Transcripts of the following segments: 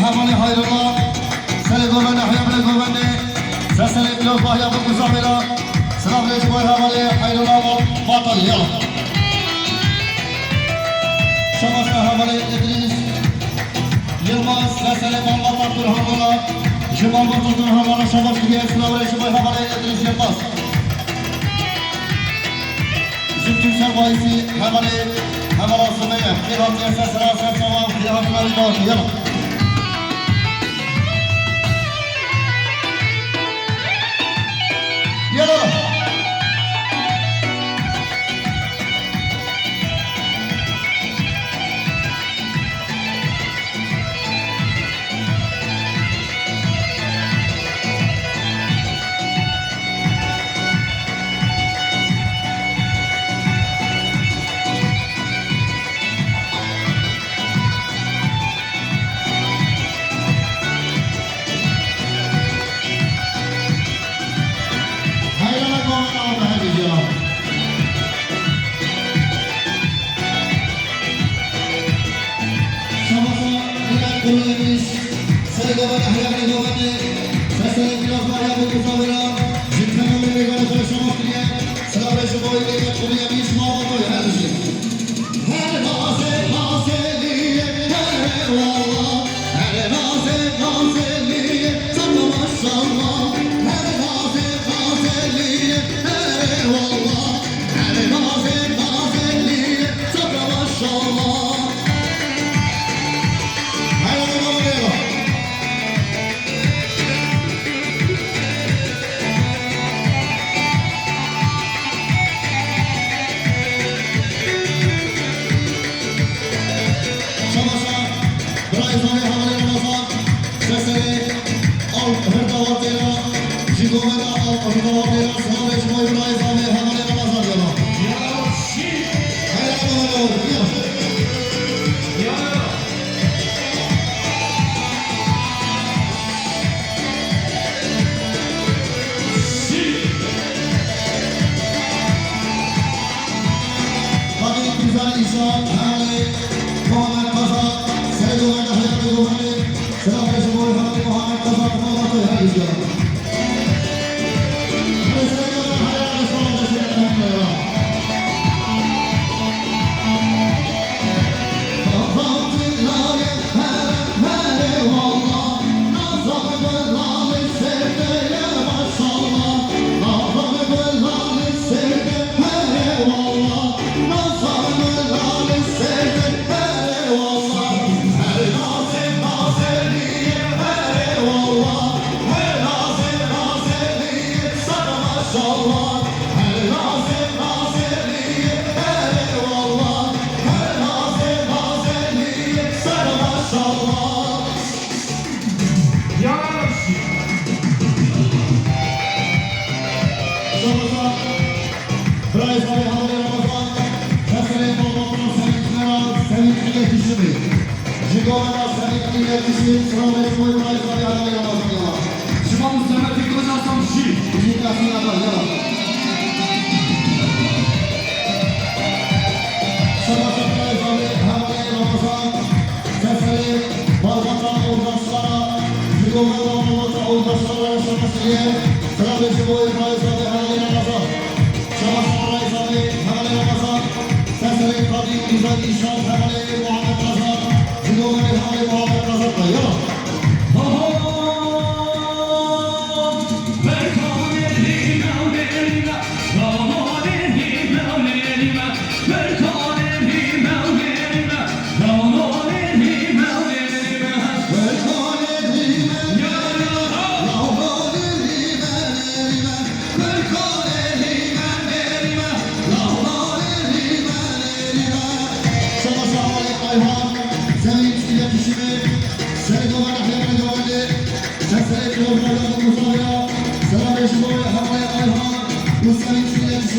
همانی حیرالله سلی گوبنده حیابل گوبنده سسلی بلوز با حیابل مزاملا سلام لیش بای همانی حیرالله و باطل یلا شماسه همانی ادریس یلماز سسلی بالباطل در همالا جمال باطل در همالا شماس دیگه سلام لیش بای همانی ادریس یلماز زمتون سر بایسی همانی همالا سمیه خیراتی سسلا سرسوا خیراتی ناریدار یلا We're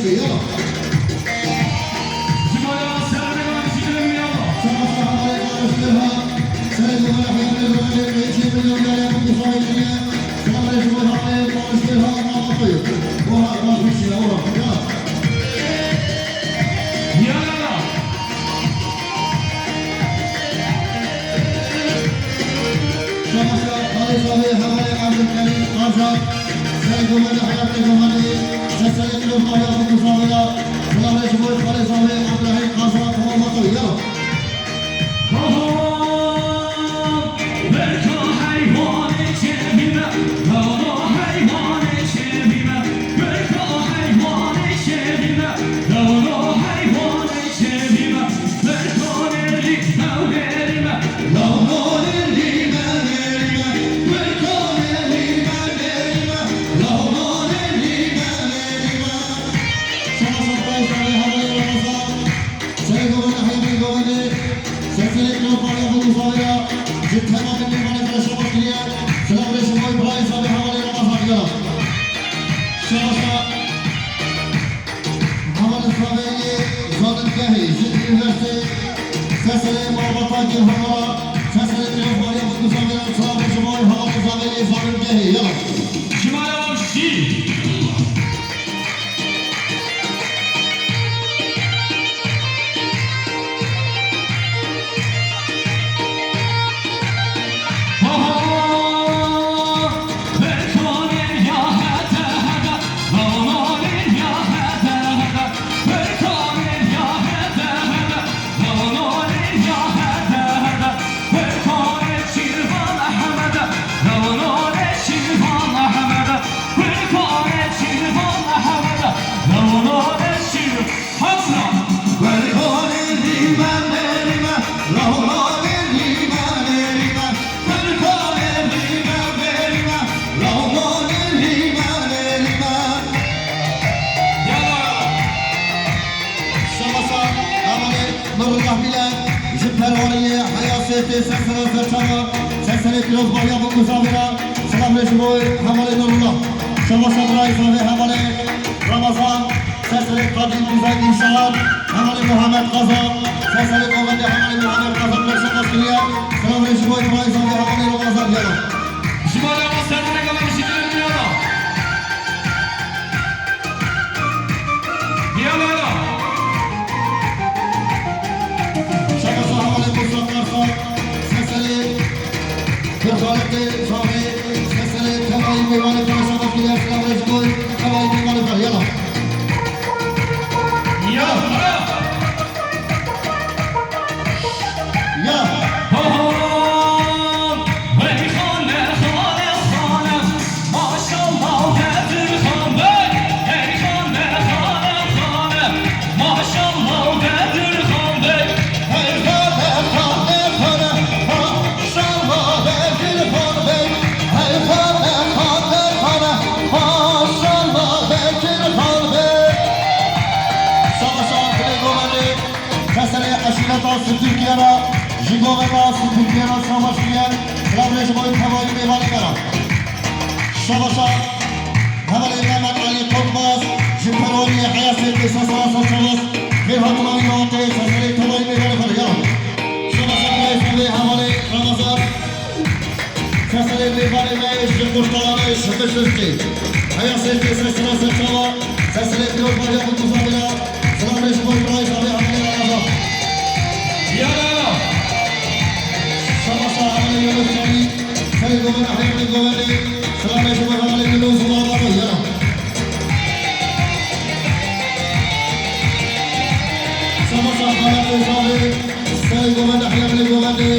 شبه يلا شمالا سلام کنم سیدم میام شما سلام علیکم رسولها سلام علیکم رسولها میچی میلیون یا مصاحبه سلام علیکم رسولها ما طيب وها ما فيش يلا یالا شما خالصه حوالي عبد الكريم قاسم سلام علیکم حياتكم علي سلام الله يا مصاحبه سلام علیکم خالصه عبد الرحيم قاسم ما طيب يلا برکا حیوان چبیمه دانا حیوان چبیمه برکا حیوان چبیمه دانا حیوان چبیمه برکا نری نریمه دانا نری نریمه برکا نری نریمه دانا نری نریمه شما خالصه حوالي رمضان سلام علیکم سلسله كلوباريا بالمصابرة جبتها ما مني ما نقدر شباب كليا سلام عليكم إبراهيم صابي حوالي رمضان يلا شاشة حوالي الصابي زاد الكهي جد يونيفرسيتي سلسلة مربطات الهمرة سلسلة كلوباريا بالمصابرة سلام عليكم حوالي الصابي زاد الكهي يلا شمالا شی جبهة حياة سيتي سلسلة سلسلة سلسلة كلوباريا بالمصابرة سلام عليكم حوالي نور الله شما صبراي صافي حوالي رمضان سلسلة قديم بزايد إنشاء حوالي محمد قاسم سلسلة قوغندي حوالي محمد قاسم لشما سكريا سلام عليكم إبراهيم صافي حوالي رمضان يلا شمالا سلام کنم سیدم میام یالا شما حوالي مصطفى خان سلسلة فرخالتي صافي سلسلة كواي ميواني فرشما سكريا سلام عليكم كواي ميواني فرشما يلا یالا يلا Türkiye'ye, Jigove'na, Türkiye'ye savaşıyor. Slavreş boyu havayı mevalikara. Savaşa, havalı Mehmet Ali Korkmaz, Jiperoni, Hayaseti, Sasara Saçalıs, bir hatuna yönete, Sasari Tavayı mevalikara. Savaşa, Meyfeli, havalı Ramazan, Sasari mevalikara, Jimurtaları, Şıkışıstı. Hayaseti, Sasara Saçalıs, Sasari Tavayı mevalikara. Slavreş boyu havayı mevalikara. یالا Savaşa havalı yönetmeni, Sayın Ahmet Goveni, Selam Eşim'e havalı yönetmeni, Zula'da yara. Savaşa havalı yönetmeni, Sayın Ahmet Goveni,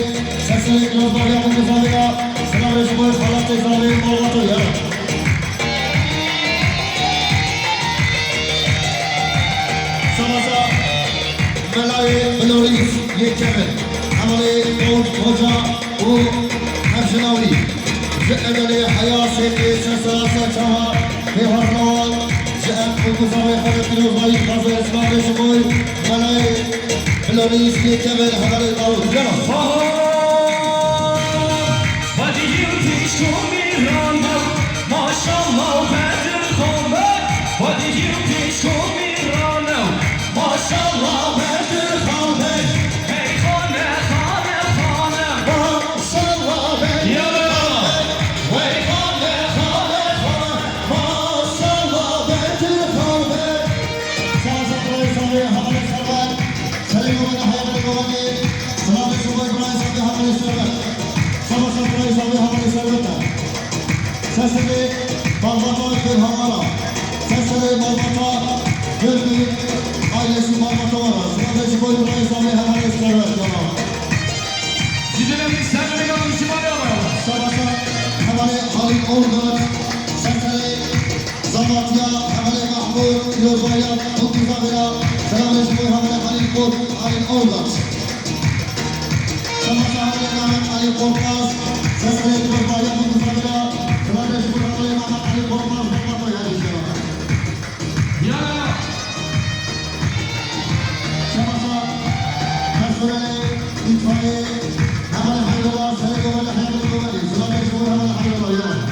Sesli Kılıçdaroğlu yapımcı sabıka, Selam Eşim'e havalı yönetmeni, Zula'da yara. Savaşa Melay Floris Yekemen, Hamali Oğuz Hoca, o Hemşinavi, Zedeli Hayaseti, Sesarasa Çaha, ve Harnaval, Zed Kukuzavi Hareketi Uzayı Kazı İslam Reşikoy, Melay Floris Yekemen, Hamali Oğuz Hoca. Hadi yürüyüş kumiranda, maşallah Bedir Kome. Hadi yürüyüş kumiranda. Sergio Hayal Govani, Salam Subay Brai Sabi Hamali Servet, Sabasa Brai Sabi Hamali Servet, Sesini Balbata Gül Hamala, Sesini Balbata Gül ailesi Balbata var. Salam Subay Brai Sabi Hamali Servet. Zidilerin servere kalan Şimalya var. Sabasa Hamali Halil Organ, Sesini Zamatya Hamali Mahmud Yozbaya Mutluza Vera, Salam Subay Hamali Halil Organ. Sabasa Hamali Mehmet Ali Korkmaz, Sesini Yozbaya Mutluza Vera, Salam Subay Hamali Mehmet Ali Korkmaz Balbata yarışıyor. Yana. Sabasa personeli itfaiye Hamali Haydullah, Sergio Hayal Govani, Salam Subay Hamali Haydullah yarışıyor.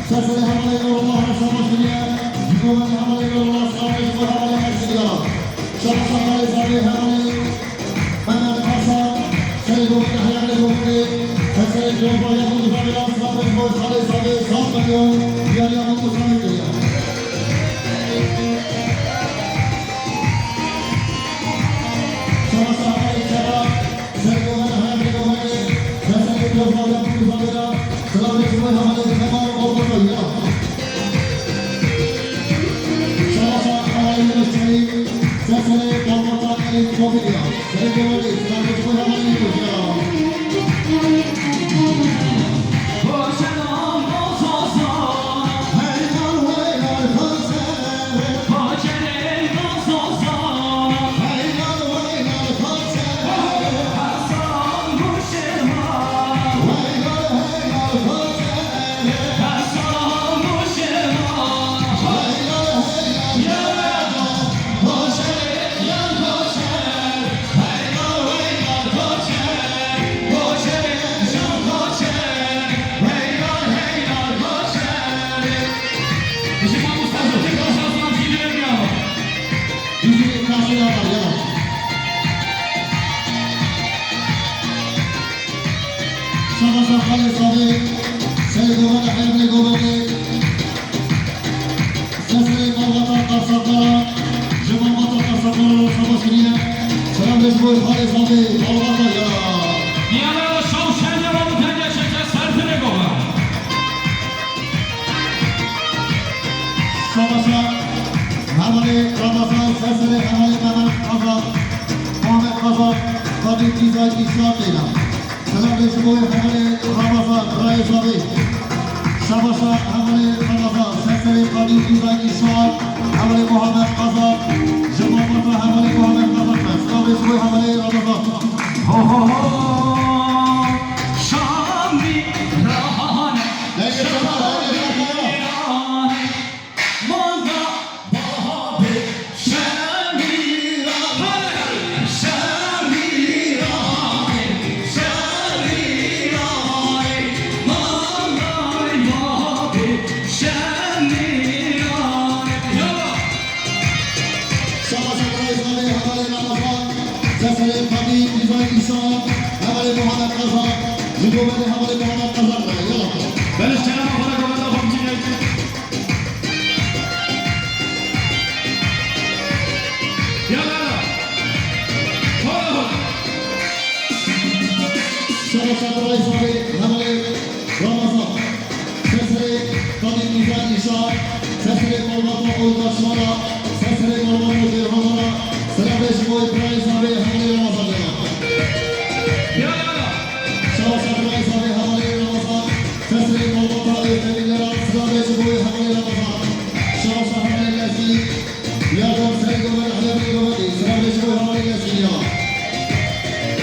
Sesini Hamali Nurullah Şabaşı'ya, Cumhurbaşkanı Hamali Nurullah Şabaşı'ya Hamali Mersin'e. Şabaşı'ya Sabi Hamali, Mehmet Kasan, Sergio Hayal Govani, Sesini Cumhurbaşkanı Mutluza Sabi Sabi Sabi Diğer Mutluza Vera. Şabaşı'ya Hamali Kera, Sergio Hayal Govani, Sesini Cumhurbaşkanı Mutluza Vera, Salam Subay Hamali Kemal Ordu'ya. Şabaşa Hamali Müşteri, Sesini Balbata Ali Kobiya, Sergio Hamali, Salam Subay Hamali Ordu'ya. Yüzünü karşıya var ya. Şabaşa Halil Sabi, Sergio Hayal Govani, Sesini Balbata Karsaklara, Cumhurbaşkanı Karsaklara Şabaşı'ya, Salam Subay Halil Sabi, Balbata ya. Yana şavşen yalanı tenge çeker serfere kovar. Şabaşa Hamali Ramazan, Sesini Hamali Mehmet Kazan, Muhammed Kazan, Kadir Tizay İslam Leyla. Salam Subay Hamali Ramazan, Rai Sabi. Şabaşa Hamali Ramazan, Sesini Kadir Tizay İslam, Hamali Muhammed Kazan, Cumhurbaşkanı Hamali Muhammed Kazan. Salam Subay Hamali Ramazan. Ho ho ho. Şami rahane. Denge çabuk, denge çabuk. Şabaşa Rai Sabi Hamali Ramazan, Sesini Kadir Tizay İslam, Hamali Muhammed Kazan, Cumhurbaşkanı Hamali Muhammed Kazan. Yalla. Ben istemem para kovarda famcıyla. Yana. Ho. Şabaşa Rai Sabi Hamali Ramazan, Sesini Kadir Tizay İslam, Sesini Balbata Ordu'ya, Sesini Balbata Gülhan'a, Salam Subay Brai Sabi Hamali Ramazan. Yana. Şabaşa Rai Sabi Hamali Ramazan, Sesini Balbata Özdemirler'e, Salam Subay Hamali Ramazan. Şabaşa Hamali Lesi, Yardım Sergio Hayal Govani, Salam Subay Hamali Lesi ya.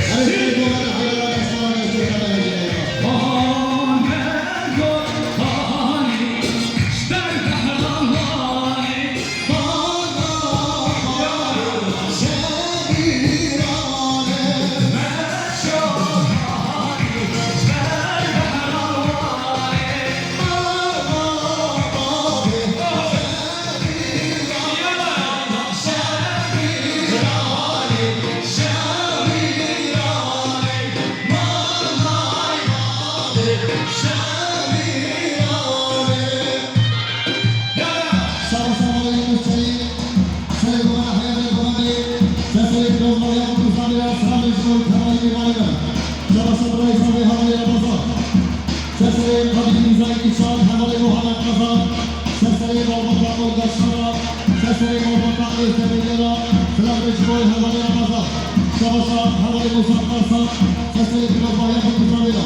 Sergio Hayal Govani, Ahmet Gol, havale müşteri. Şöyle kumana hayalini kumani. Sesleri Rozbaya Mutlusamira. Selam Reşmol Kamali Mimarı'na. Şabasa Bıray Sabi havale Ramazan. Sesleri Kadir İmzai İçan havale Muhammed Kazan. Sesleri Balbata Olgaçlara. Sesleri Balbata Özdemirlere. Selam Reşmol havale Ramazan. Şabasa havale Musa Karsan. Sesleri Rozbaya Mutlusamira.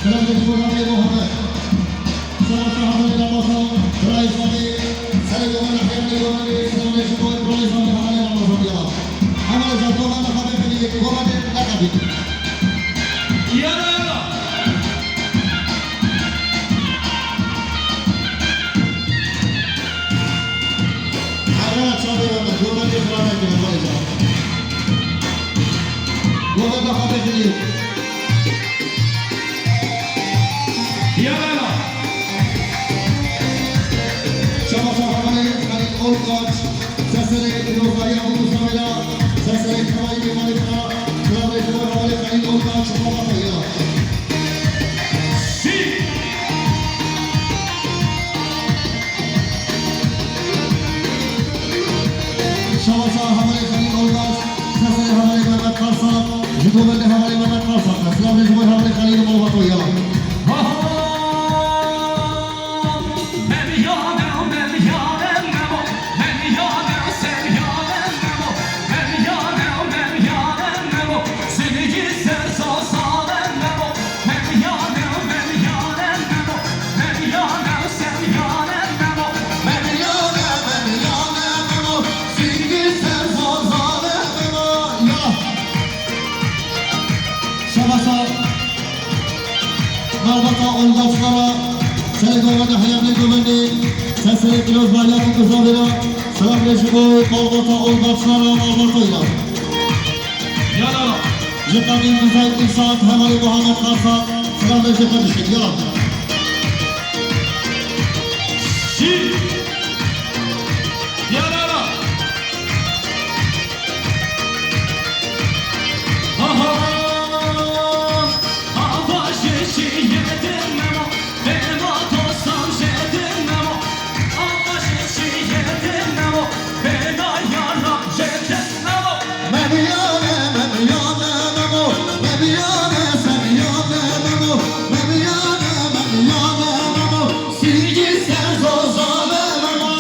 Selam Reşmol havale Muhammed. Şabasa havale Ramazan. Bıray Sabi. Selam kumana hayalini kumani. Selam Reşmol Bıray Sabi havale Ramazan diyorlar. Havale Zadroğan'a haber verecek. Kumani lakabı. Yana. Agora çadır ama kumani kıramak gibi yapacağım. Kumani haber verecek. Yana. Şabasa havale Halil Olgaç. Sesleri Rozbaya Mutlusamira. Sesleri Kamali Mimarı'na. Selam Reşmol havale Halil Olgaç. Balbata'ya. Şabasa havale Halil Olgaç. Sesleri havale Mehmet Karsan. Jüdübeli havale Mehmet Karsan. Selam Reşmol havale Halil Balbata'ya. Şabasa Balbata Olgaçlara. Seni Govende hayalini Govende. Sesleri Rozbaya Mutlusamira. Selam Reşmol Balbata Olgaçlara. Balbata'ya. Yana. Jekadim Müzayit İnşaat Havali Muhammed Karsan. Selam Reşmol kardeşim. Yalan. Yana. Meviyane, meviyane, memo. Meviyane, seviyane, memo. Meviyane, meviyane, memo. Silgi serzozane, memo.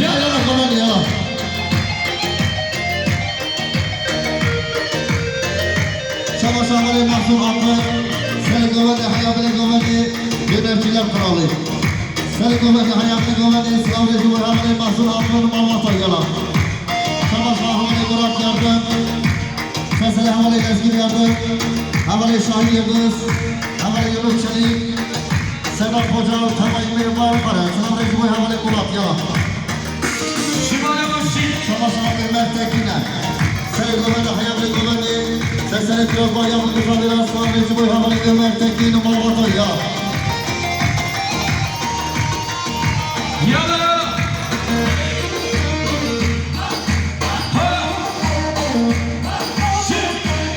Ya ya la komedi ya. Şabasa havale Mahzun Hakkı. Seni komedi, hayatını komedi. Yöneticiler kralı. Seni komedi, hayatını komedi. Selam Reşmol havale Mahzun Hakkı'nın Balbata'ya. Şabasa havale Murat Yardım. Sesleri havale Ezgin Yardım. Havale Şahin Yıldız. Havale Yunus Çelik. Sedat Hoca. Tabayı Mimar Para. Selam Reşmol havale Murat ya. Şabasa havale Mert Tekin'e. Seni Govende hayatını Govende. Sesleri Rozbaya Mutlusamira. Selam Reşmol havale Mert Tekin'in Balbata'ya. Yana.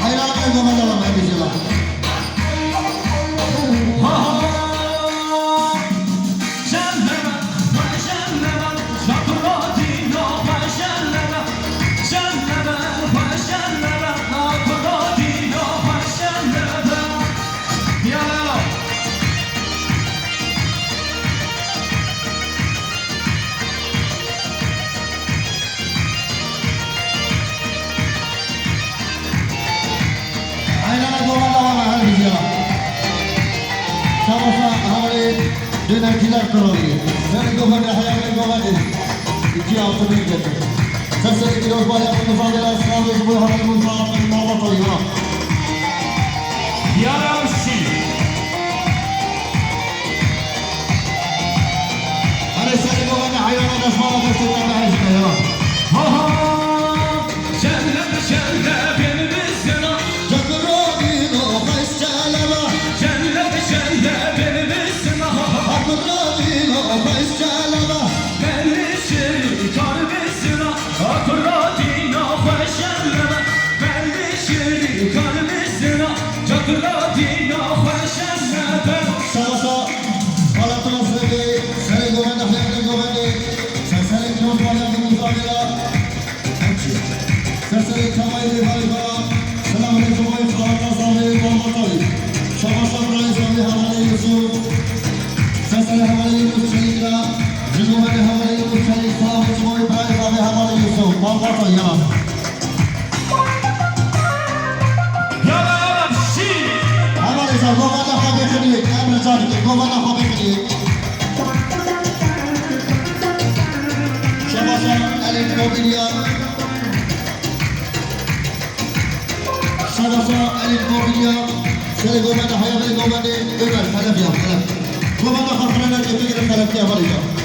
Hayranlar Govende olan mevzular. Hayranlar Govende olan her mevzular. Şabasa havale Yöneticiler kralı. Seni Govende hayatını Govende. 2-6 bin getir. Sesleri Rozbaya Mutlusamira. Selam Reşmol havale Mutlusamira. Balbata'ya. Yana. Hani seni Govende hayranlar Reşmol'a göstermeye her ya. Çakıradino Kaysçeleme. Akıradino Kaysçeleme. Şabasa Balatına Seni Govende hayatını Govende. Sesleri Zavira. Serseri Kamayli Harikara. Selamünaleyküm Boy Khalata Zavira Bombatoy. Şabaşa Bray Zavira Havale Yusuf. Serseri Havale Yusuf Çelikra. Cumhuriyet Havale Yusuf Çelik. Selamünaleyküm Boy Bray Zavira Havale Yusuf. Bombatoy yalan. Yana yana şi. Havale Yusuf. Govana Habekeli. Emre Çarki. Govana Habekeli. Şabaşa Elin Mobilya. Şabaşa Elin Mobilya. Şöyle govana hayal govana. Ömer. Hedef ya. Govana Hakan'a ne yapıyor? Hedef ya.